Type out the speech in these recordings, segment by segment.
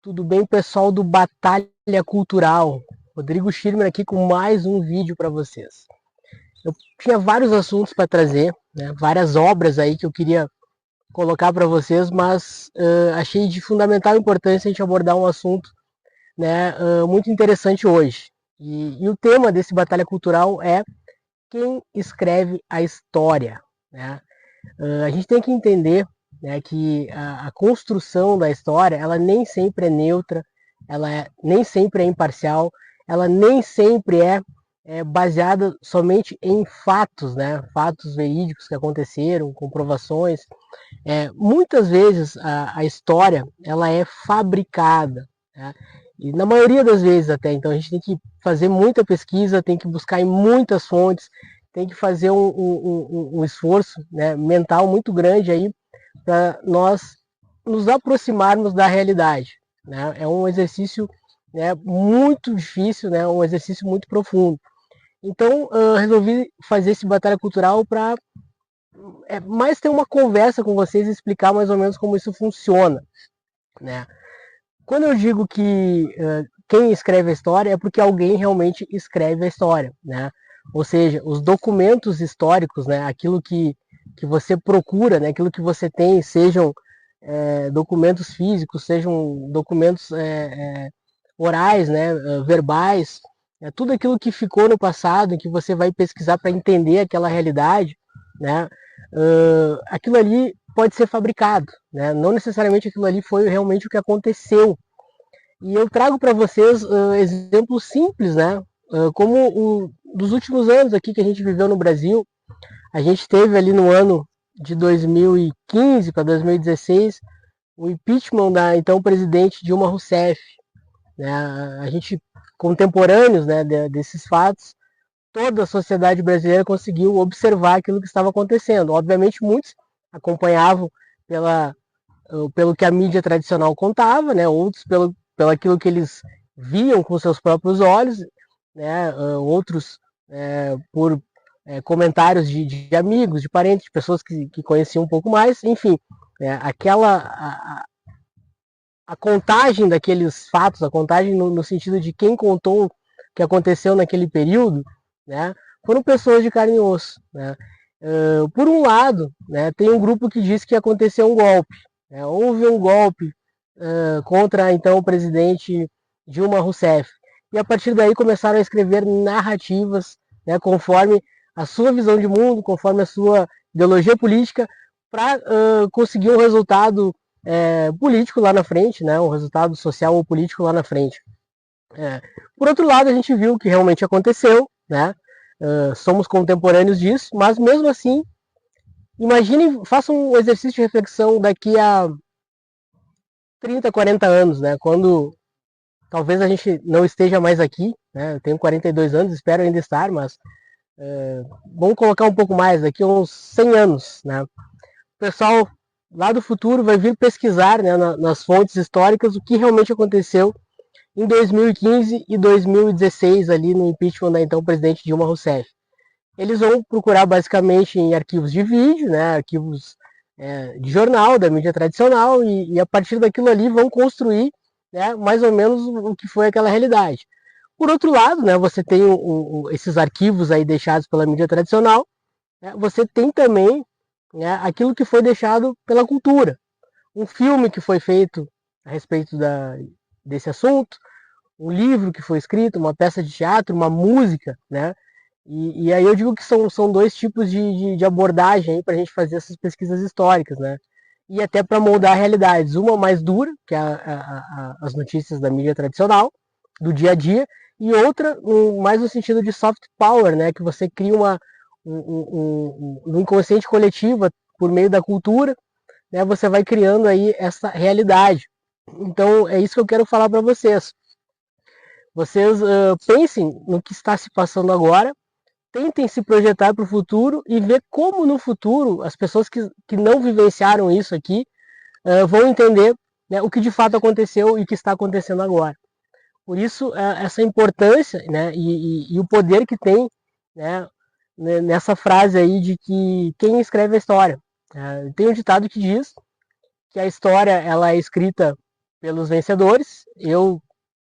Tudo bem, pessoal do Batalha Cultural? Rodrigo Schirmer aqui com mais um vídeo para vocês. Eu tinha vários assuntos para trazer, né, várias obras aí que eu queria colocar para vocês, mas achei de fundamental importância a gente abordar um assunto, né, muito interessante hoje. E o tema desse Batalha Cultural é quem escreve a história, né? A gente tem que entender, né, que a construção da história ela nem sempre é neutra, nem sempre é imparcial, ela nem sempre é baseada somente em fatos, né, fatos verídicos que aconteceram, comprovações. Muitas vezes a história ela é fabricada, né, e na maioria das vezes até. Então a gente tem que fazer muita pesquisa, tem que buscar em muitas fontes, tem que fazer um esforço, né, mental muito grande aí para nós nos aproximarmos da realidade, né? É um exercício, né, muito difícil, né, um exercício muito profundo. Então resolvi fazer esse batalha cultural para mais ter uma conversa com vocês e explicar mais ou menos como isso funciona, né? Quando eu digo que quem escreve a história é porque alguém realmente escreve a história, né? Ou seja, os documentos históricos, né? Aquilo que você procura, né? Aquilo que você tem, sejam documentos físicos, sejam documentos orais, né? Verbais, tudo aquilo que ficou no passado, que você vai pesquisar para entender aquela realidade, né? Aquilo ali pode ser fabricado, né? Não necessariamente aquilo ali foi realmente o que aconteceu. E eu trago para vocês exemplos simples, né? Como dos últimos anos aqui que a gente viveu no Brasil, a gente teve ali no ano de 2015 para 2016 o impeachment da então presidente Dilma Rousseff, né? A gente contemporâneos, né, desses fatos, toda a sociedade brasileira conseguiu observar aquilo que estava acontecendo. Obviamente muitos acompanhavam pelo que a mídia tradicional contava, né? Outros pelo aquilo que eles viam com seus próprios olhos, né? Outros por comentários de amigos, de parentes, de pessoas que conheciam um pouco mais, enfim, a contagem daqueles fatos, a contagem no sentido de quem contou o que aconteceu naquele período, né? Foram pessoas de carne e osso, né? Por um lado, né, tem um grupo que diz que aconteceu um golpe, né? Houve um golpe contra então o presidente Dilma Rousseff. E a partir daí começaram a escrever narrativas, né, conforme a sua visão de mundo, conforme a sua ideologia política, para conseguir um resultado político lá na frente, né, um resultado social ou político lá na frente. Por outro lado, a gente viu o que realmente aconteceu, né? Somos contemporâneos disso, mas mesmo assim, imagine, faça um exercício de reflexão daqui a 30, 40 anos, né? Quando talvez a gente não esteja mais aqui, né? Eu tenho 42 anos, espero ainda estar, mas vamos colocar um pouco mais, daqui a uns 100 anos, né? O pessoal lá do futuro vai vir pesquisar, né, nas fontes históricas o que realmente aconteceu em 2015 e 2016 ali no impeachment da então presidente Dilma Rousseff. Eles vão procurar basicamente em arquivos de vídeo, né, arquivos de jornal, da mídia tradicional, e a partir daquilo ali vão construir, né, mais ou menos o que foi aquela realidade. Por outro lado, né, você tem esses arquivos aí deixados pela mídia tradicional, né, você tem também, né, aquilo que foi deixado pela cultura. Um filme que foi feito a respeito desse assunto, um livro que foi escrito, uma peça de teatro, uma música, né? E aí eu digo que são dois tipos de abordagem para a gente fazer essas pesquisas históricas, né? E até para moldar realidades. Uma mais dura, que é as notícias da mídia tradicional, do dia a dia, e outra mais no sentido de soft power, né? Que você cria no inconsciente coletivo, por meio da cultura, né? Você vai criando aí essa realidade. Então é isso que eu quero falar para vocês. Vocês pensem no que está se passando agora, tentem se projetar para o futuro e ver como no futuro as pessoas que não vivenciaram isso aqui vão entender, né, o que de fato aconteceu e o que está acontecendo agora. Por isso, essa importância, né, e o poder que tem, né, nessa frase aí de que quem escreve a história. Tem um ditado que diz que a história ela é escrita pelos vencedores. Eu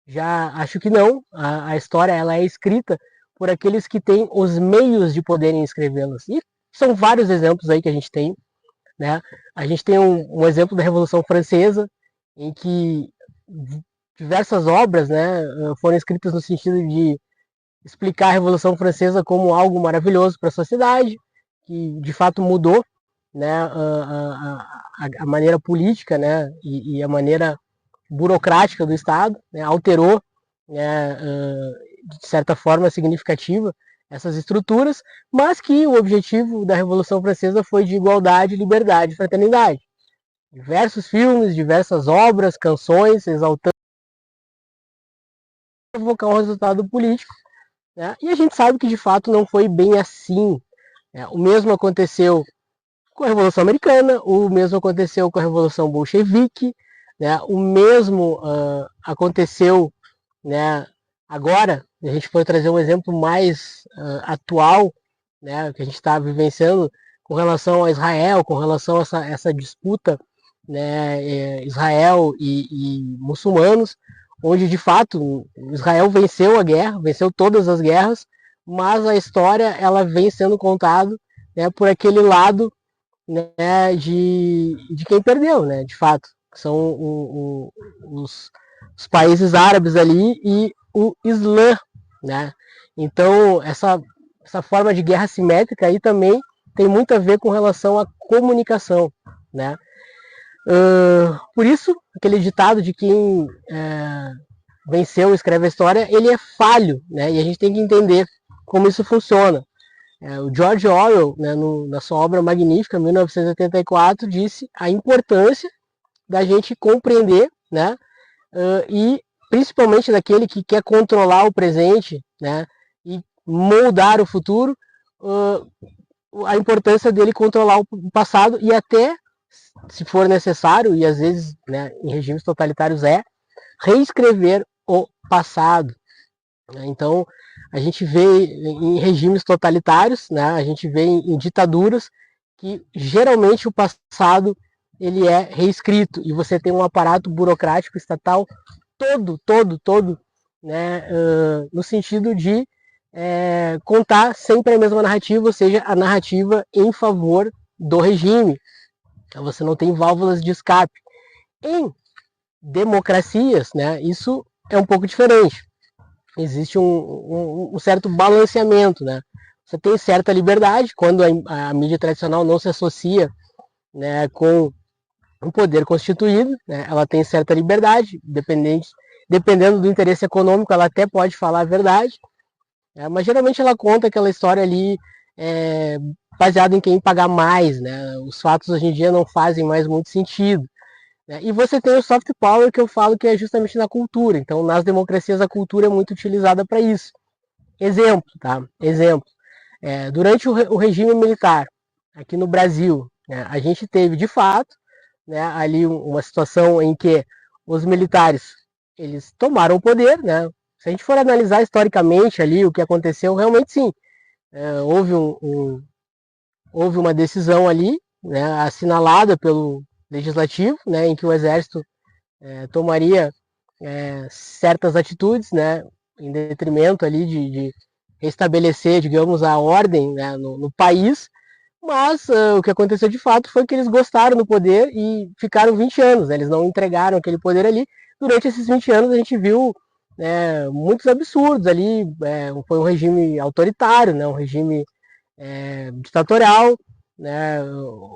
já acho que não. A história ela é escrita por aqueles que têm os meios de poderem escrevê-las. E são vários exemplos aí que a gente tem, né? A gente tem um exemplo da Revolução Francesa, em que diversas obras, né, foram escritas no sentido de explicar a Revolução Francesa como algo maravilhoso para a sociedade, que de fato mudou, né, a maneira política, né, e a maneira burocrática do Estado, né, alterou, né, de certa forma significativa essas estruturas, mas que o objetivo da Revolução Francesa foi de igualdade, liberdade e fraternidade. Diversos filmes, diversas obras, canções exaltando provocar um resultado político, né? E a gente sabe que de fato não foi bem assim, né? O mesmo aconteceu com a Revolução Americana, o mesmo aconteceu com a Revolução Bolchevique, né? O mesmo aconteceu, né, agora. A gente pode trazer um exemplo mais atual, né, que a gente está vivenciando com relação a Israel, com relação a essa disputa, né, Israel e muçulmanos, onde de fato Israel venceu a guerra, venceu todas as guerras, mas a história ela vem sendo contada, né, por aquele lado, né, de quem perdeu, né, de fato, que são os países árabes ali e o Islã, né? Então essa forma de guerra simétrica aí também tem muito a ver com relação à comunicação, né? Por isso aquele ditado de quem venceu escreve a história, ele é falho, né? E a gente tem que entender como isso funciona. O George Orwell, né, na sua obra magnífica, 1984, disse a importância da gente compreender, né, e principalmente daquele que quer controlar o presente, né, e moldar o futuro, a importância dele controlar o passado e até, se for necessário, e às vezes, né, em regimes totalitários reescrever o passado. Então, a gente vê em regimes totalitários, né, a gente vê em ditaduras que geralmente o passado ele é reescrito e você tem um aparato burocrático estatal todo, né, no sentido de contar sempre a mesma narrativa, ou seja, a narrativa em favor do regime. Então, você não tem válvulas de escape. Em democracias, né, isso é um pouco diferente. Existe um certo balanceamento, né? Você tem certa liberdade quando a mídia tradicional não se associa, né, com o poder constituído, né? Ela tem certa liberdade, dependendo do interesse econômico, ela até pode falar a verdade, né? Mas geralmente ela conta aquela história ali baseada em quem pagar mais, né? Os fatos hoje em dia não fazem mais muito sentido. E você tem o soft power, que eu falo que é justamente na cultura. Então, nas democracias, a cultura é muito utilizada para isso. Exemplo, tá? Exemplo. Durante o regime militar, aqui no Brasil, né, a gente teve, de fato, né, ali uma situação em que os militares eles tomaram o poder, né? Se a gente for analisar historicamente ali o que aconteceu, realmente sim, houve uma decisão ali, né, assinalada pelo legislativo, né, em que o exército tomaria certas atitudes, né, em detrimento ali de restabelecer, digamos, a ordem, né, no país, mas o que aconteceu de fato foi que eles gostaram do poder e ficaram 20 anos, né, eles não entregaram aquele poder ali. Durante esses 20 anos a gente viu muitos absurdos ali, foi um regime autoritário, né, um regime ditatorial, né,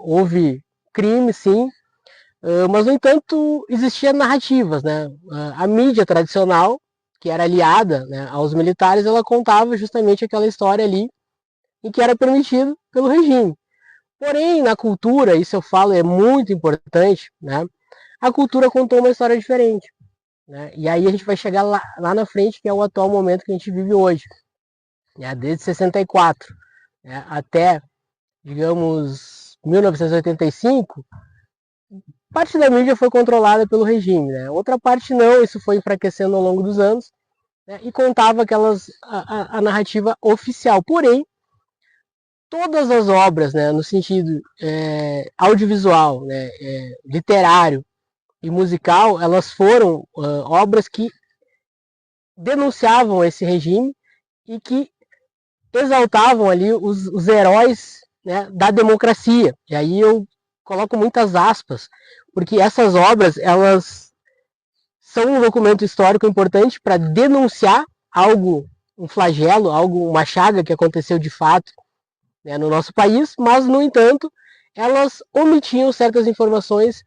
houve crime, sim, mas, no entanto, existiam narrativas, né? A mídia tradicional, que era aliada, né, aos militares, ela contava justamente aquela história ali em que era permitido pelo regime. Porém, na cultura, isso eu falo é muito importante, né? A cultura contou uma história diferente, né? E aí a gente vai chegar lá na frente, que é o atual momento que a gente vive hoje, né? Desde 64, né, até, digamos, 1985, parte da mídia foi controlada pelo regime, né? Outra parte não, isso foi enfraquecendo ao longo dos anos, né? E contava a narrativa oficial. Porém, todas as obras, né, no sentido audiovisual, né, literário, e musical, elas foram obras que denunciavam esse regime e que exaltavam ali os heróis, né, da democracia. E aí eu coloco muitas aspas, porque essas obras, elas são um documento histórico importante para denunciar algo, um flagelo, algo, uma chaga que aconteceu de fato, né, no nosso país, mas, no entanto, elas omitiam certas informações,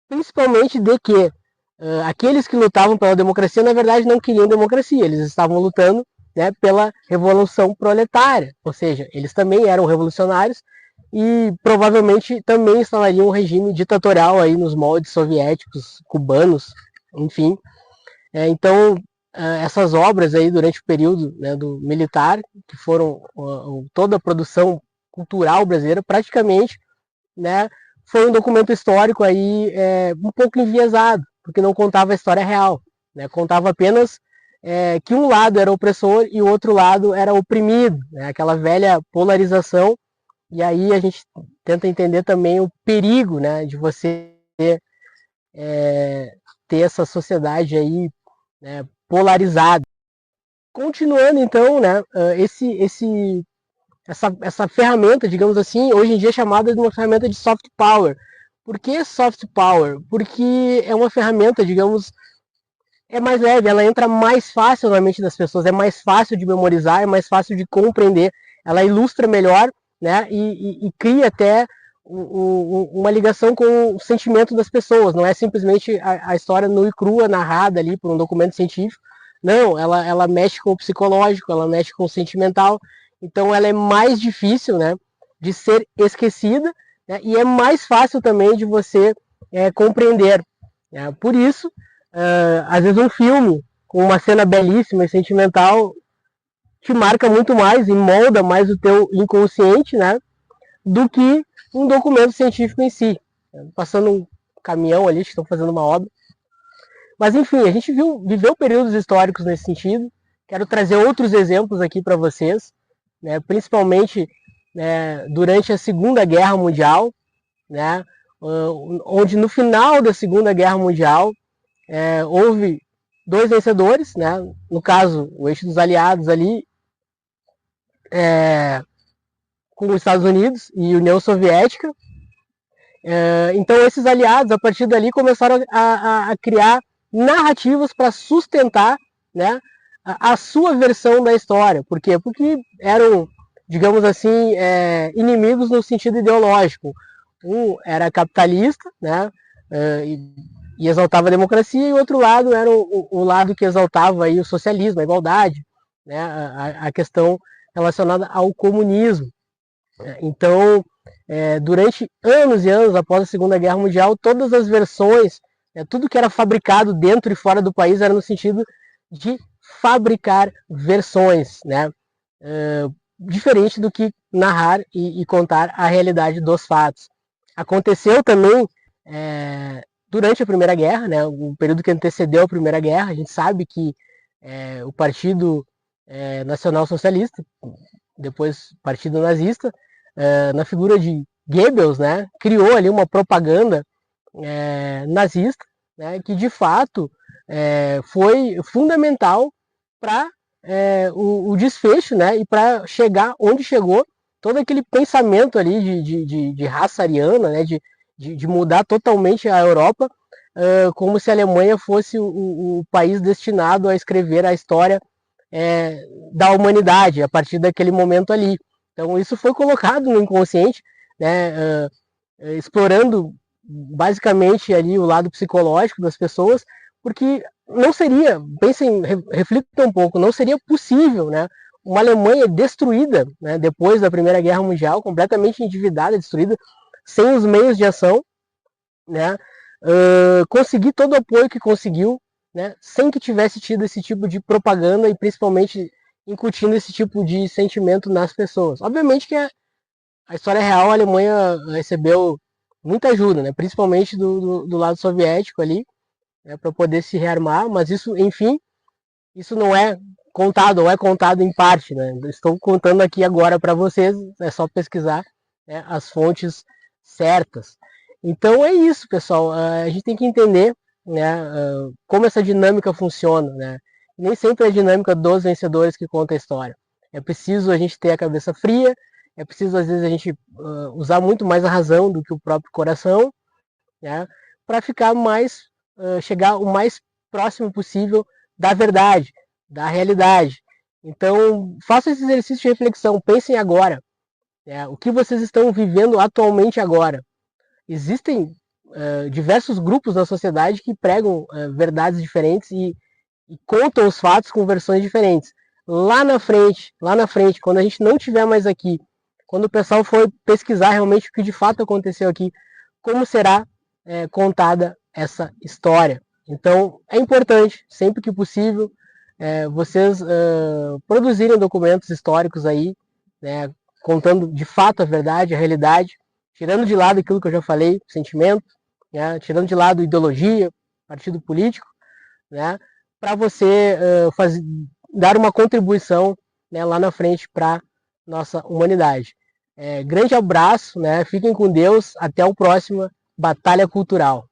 principalmente de que aqueles que lutavam pela democracia, na verdade, não queriam democracia, eles estavam lutando, né, pela revolução proletária, ou seja, eles também eram revolucionários e provavelmente também instalariam um regime ditatorial aí nos moldes soviéticos, cubanos, enfim. Então, essas obras aí durante o período, né, do militar, que foram toda a produção cultural brasileira, praticamente, né, foi um documento histórico aí um pouco enviesado, porque não contava a história real, né, contava apenas que um lado era opressor e o outro lado era oprimido, né, aquela velha polarização. E aí a gente tenta entender também o perigo, né, de você ter essa sociedade aí, né, polarizada. Continuando então, né, essa ferramenta, digamos assim, hoje em dia é chamada de uma ferramenta de soft power. Por que soft power? Porque é uma ferramenta, digamos, é mais leve, ela entra mais fácil na mente das pessoas, é mais fácil de memorizar, é mais fácil de compreender, ela ilustra melhor, né, e cria até uma ligação com o sentimento das pessoas, não é simplesmente a história nua e crua, narrada ali por um documento científico, não, ela mexe com o psicológico, ela mexe com o sentimental, então ela é mais difícil, né, de ser esquecida, né, e é mais fácil também de você compreender. Por isso, às vezes um filme com uma cena belíssima e sentimental te marca muito mais e molda mais o teu inconsciente, né, do que um documento científico em si. Passando um caminhão ali, que estão fazendo uma obra. Mas enfim, a gente viveu períodos históricos nesse sentido. Quero trazer outros exemplos aqui para vocês, né, principalmente durante a Segunda Guerra Mundial, né, onde no final da Segunda Guerra Mundial houve dois vencedores, né, no caso o eixo dos aliados ali, com os Estados Unidos e União Soviética. Então esses aliados, a partir dali, começaram a criar narrativas para sustentar, né, a sua versão da história. Por quê? Porque eram, digamos assim, inimigos no sentido ideológico. Um era capitalista, né, e exaltava a democracia, e o outro lado era o lado que exaltava aí o socialismo, a igualdade, né, a questão relacionada ao comunismo. Então, durante anos e anos após a Segunda Guerra Mundial, todas as versões, tudo que era fabricado dentro e fora do país era no sentido de fabricar versões, né? Diferente do que narrar e contar a realidade dos fatos. Aconteceu também durante a Primeira Guerra, né, o período que antecedeu a Primeira Guerra. A gente sabe que o Partido Nacional Socialista, depois Partido Nazista, na figura de Goebbels, né, criou ali uma propaganda nazista, né, que de fato foi fundamental para o desfecho, né, e para chegar onde chegou, todo aquele pensamento ali de raça ariana, né, de mudar totalmente a Europa, como se a Alemanha fosse o país destinado a escrever a história da humanidade a partir daquele momento ali. Então isso foi colocado no inconsciente, né, explorando basicamente ali o lado psicológico das pessoas, porque não seria, pensem, reflitam um pouco, não seria possível, né, uma Alemanha destruída, né, depois da Primeira Guerra Mundial, completamente endividada, destruída, sem os meios de ação, né, conseguir todo o apoio que conseguiu, né, sem que tivesse tido esse tipo de propaganda e principalmente incutindo esse tipo de sentimento nas pessoas. Obviamente que a história real, a Alemanha recebeu muita ajuda, né, principalmente do lado soviético ali, né, para poder se rearmar, mas isso, enfim, isso não é contado, ou é contado em parte, né? Estou contando aqui agora para vocês, é só pesquisar, né, as fontes certas. Então é isso, pessoal. A gente tem que entender, né, como essa dinâmica funciona, né? Nem sempre é a dinâmica dos vencedores que conta a história. É preciso a gente ter a cabeça fria, é preciso às vezes a gente usar muito mais a razão do que o próprio coração, né, para ficar mais, chegar o mais próximo possível da verdade, da realidade. Então, façam esse exercício de reflexão, pensem agora, né, o que vocês estão vivendo atualmente agora. Existem diversos grupos na sociedade que pregam verdades diferentes e contam os fatos com versões diferentes. Lá na frente, quando a gente não estiver mais aqui, quando o pessoal for pesquisar realmente o que de fato aconteceu aqui, como será contada essa história. Então, é importante, sempre que possível, vocês produzirem documentos históricos aí, né, contando de fato a verdade, a realidade, tirando de lado aquilo que eu já falei, sentimento, né, tirando de lado ideologia, partido político, né, para você dar uma contribuição, né, lá na frente para nossa humanidade. Grande abraço, né, fiquem com Deus, até o próximo Batalha Cultural.